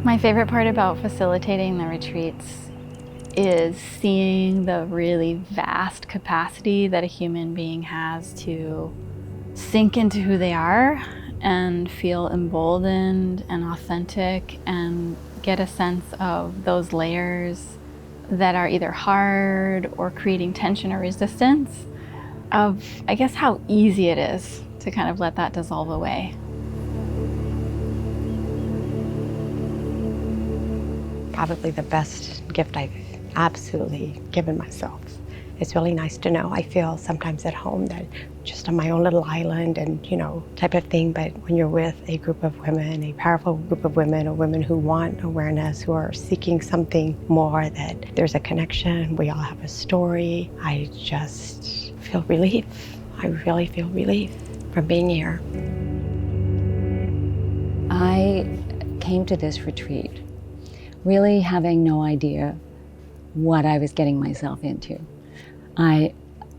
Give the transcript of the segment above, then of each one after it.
My favorite part about facilitating the retreats is seeing the really vast capacity that a human being has to sink into who they are and feel emboldened and authentic and get a sense of those layers that are either hard or creating tension or resistance, of, I guess, how easy it is to kind of let that dissolve away. Probably the best gift I've absolutely given myself. It's really nice to know. I feel sometimes at home that just on my own little island and, type of thing, but when you're with a group of women, a powerful group of women, or women who want awareness, who are seeking something more, that there's a connection, we all have a story, I just feel relief. I really feel relief from being here. I came to this retreat really having no idea what I was getting myself into. I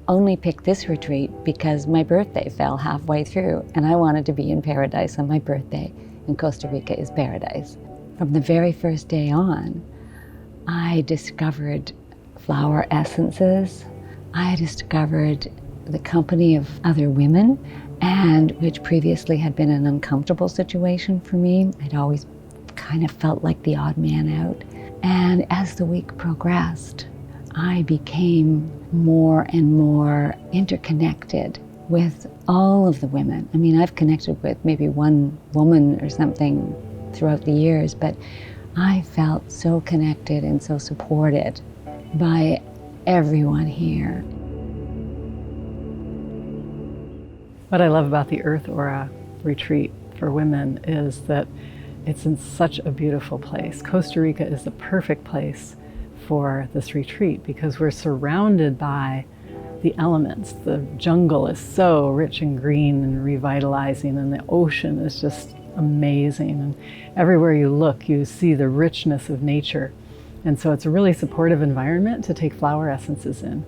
only picked this retreat because my birthday fell halfway through and I wanted to be in paradise on my birthday, and Costa Rica is paradise. From the very first day on, I discovered flower essences. I discovered the company of other women, and which previously had been an uncomfortable situation for me. I'd always kind of felt like the odd man out. And as the week progressed, I became more and more interconnected with all of the women. I mean, I've connected with maybe one woman or something throughout the years, but I felt so connected and so supported by everyone here. What I love about the EARTHAURA Retreat for women is that it's in such a beautiful place. Costa Rica is the perfect place for this retreat because we're surrounded by the elements. The jungle is so rich and green and revitalizing, and the ocean is just amazing. And everywhere you look, you see the richness of nature. And so it's a really supportive environment to take flower essences in,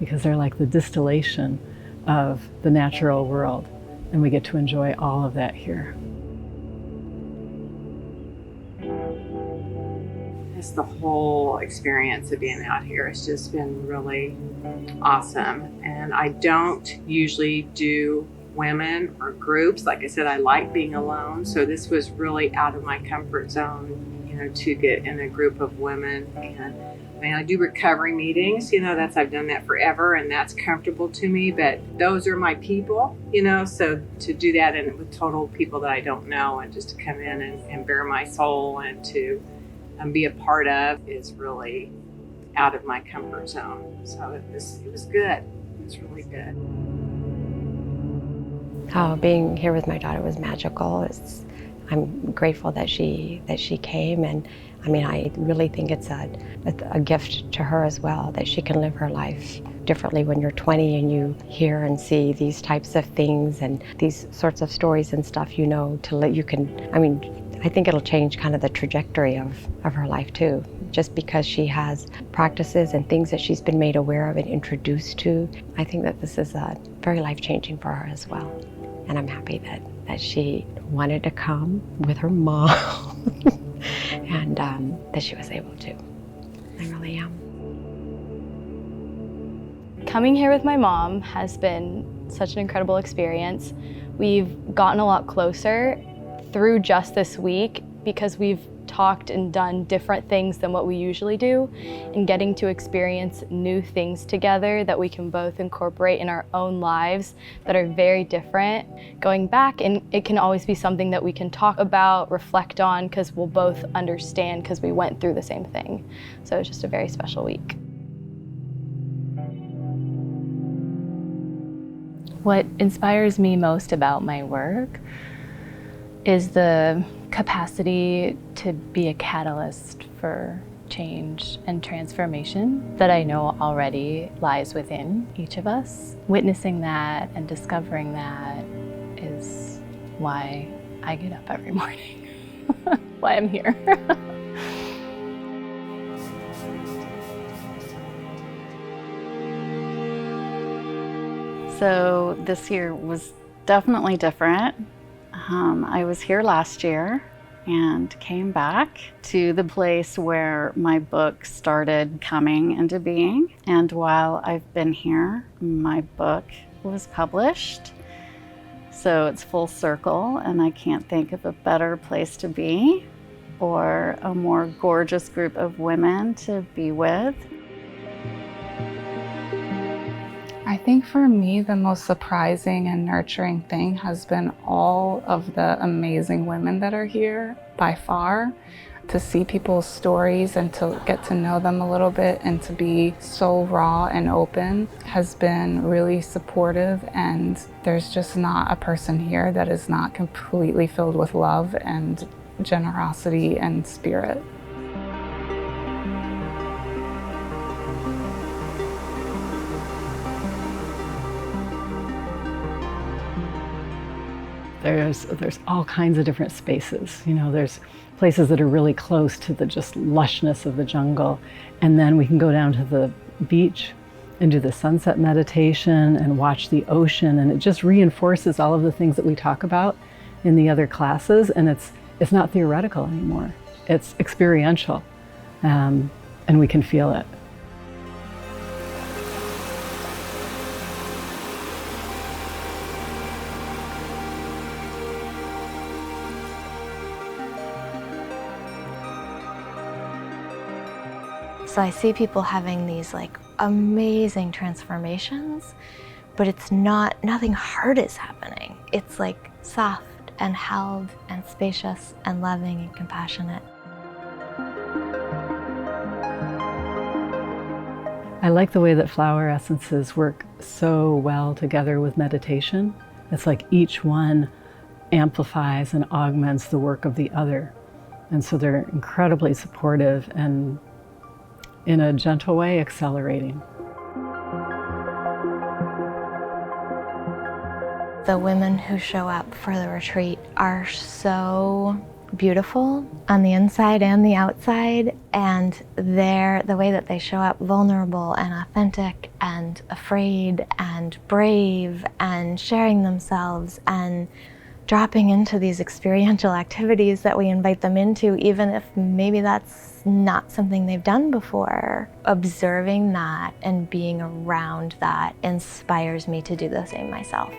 because they're like the distillation of the natural world. And we get to enjoy all of that here. The whole experience of being out here has just been really awesome. And I don't usually do women or groups. Like I said, I like being alone. So this was really out of my comfort zone, to get in a group of women. And I mean, I do recovery meetings, I've done that forever and that's comfortable to me, but those are my people, so to do that and with total people that I don't know, and just to come in and bare my soul and to be a part of is really out of my comfort zone. So it was good. It was really good. Oh, being here with my daughter was magical. I'm grateful that she came, and I mean, I really think it's a gift to her as well, that she can live her life differently when you're 20 and you hear and see these types of things and these sorts of stories and stuff, I think it'll change kind of the trajectory of her life too, just because she has practices and things that she's been made aware of and introduced to. I think that this is very life-changing for her as well. And I'm happy that she wanted to come with her mom and that she was able to. I really am. Coming here with my mom has been such an incredible experience. We've gotten a lot closer through just this week because we've talked and done different things than what we usually do, and getting to experience new things together that we can both incorporate in our own lives that are very different. Going back, and it can always be something that we can talk about, reflect on, because we'll both understand because we went through the same thing. So it's just a very special week. What inspires me most about my work is the capacity to be a catalyst for change and transformation that I know already lies within each of us. Witnessing that and discovering that is why I get up every morning, why I'm here. So this year was definitely different. I was here last year and came back to the place where my book started coming into being. And while I've been here, my book was published. So it's full circle, and I can't think of a better place to be or a more gorgeous group of women to be with. I think for me, the most surprising and nurturing thing has been all of the amazing women that are here, by far. To see people's stories and to get to know them a little bit and to be so raw and open has been really supportive, and there's just not a person here that is not completely filled with love and generosity and spirit. There's all kinds of different spaces. You know, there's places that are really close to the just lushness of the jungle. And then we can go down to the beach and do the sunset meditation and watch the ocean. And it just reinforces all of the things that we talk about in the other classes. And it's not theoretical anymore. It's experiential. And we can feel it. So I see people having these like amazing transformations, but it's nothing hard is happening. It's like soft and held and spacious and loving and compassionate. I like the way that flower essences work so well together with meditation. It's like each one amplifies and augments the work of the other. And so they're incredibly supportive and, in a gentle way, accelerating. The women who show up for the retreat are so beautiful on the inside and the outside, and the way that they show up, vulnerable and authentic and afraid and brave and sharing themselves and dropping into these experiential activities that we invite them into, even if maybe that's not something they've done before. Observing that and being around that inspires me to do the same myself.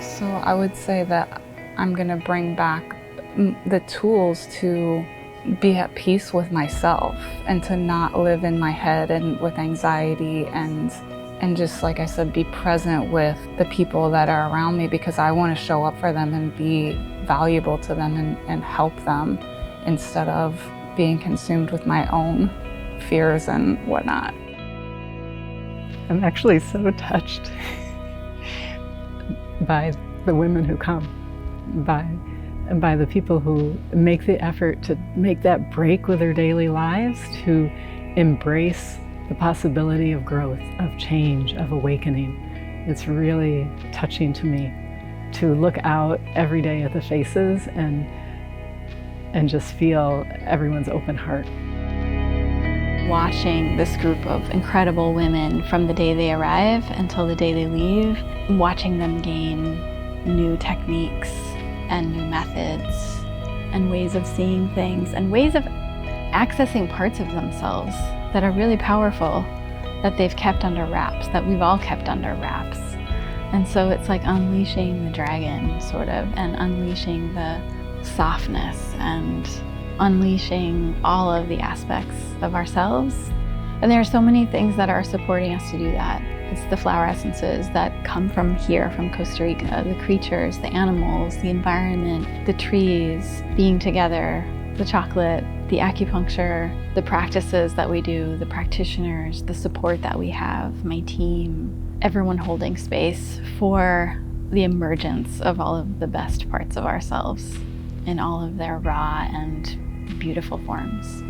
So I would say that I'm gonna bring back the tools to be at peace with myself and to not live in my head and with anxiety and just, like I said, be present with the people that are around me, because I want to show up for them and be valuable to them and help them instead of being consumed with my own fears and whatnot. I'm actually so touched by the women who come, by the people who make the effort to make that break with their daily lives, to embrace the possibility of growth, of change, of awakening. It's really touching to me to look out every day at the faces and just feel everyone's open heart. Watching this group of incredible women from the day they arrive until the day they leave, watching them gain new techniques and new methods and ways of seeing things and ways of accessing parts of themselves that are really powerful, that they've kept under wraps, that we've all kept under wraps. And so it's like unleashing the dragon, sort of, and unleashing the softness and unleashing all of the aspects of ourselves. And there are so many things that are supporting us to do that. It's the flower essences that come from here, from Costa Rica, the creatures, the animals, the environment, the trees, being together, the chocolate, the acupuncture, the practices that we do, the practitioners, the support that we have, my team, everyone holding space for the emergence of all of the best parts of ourselves in all of their raw and beautiful forms.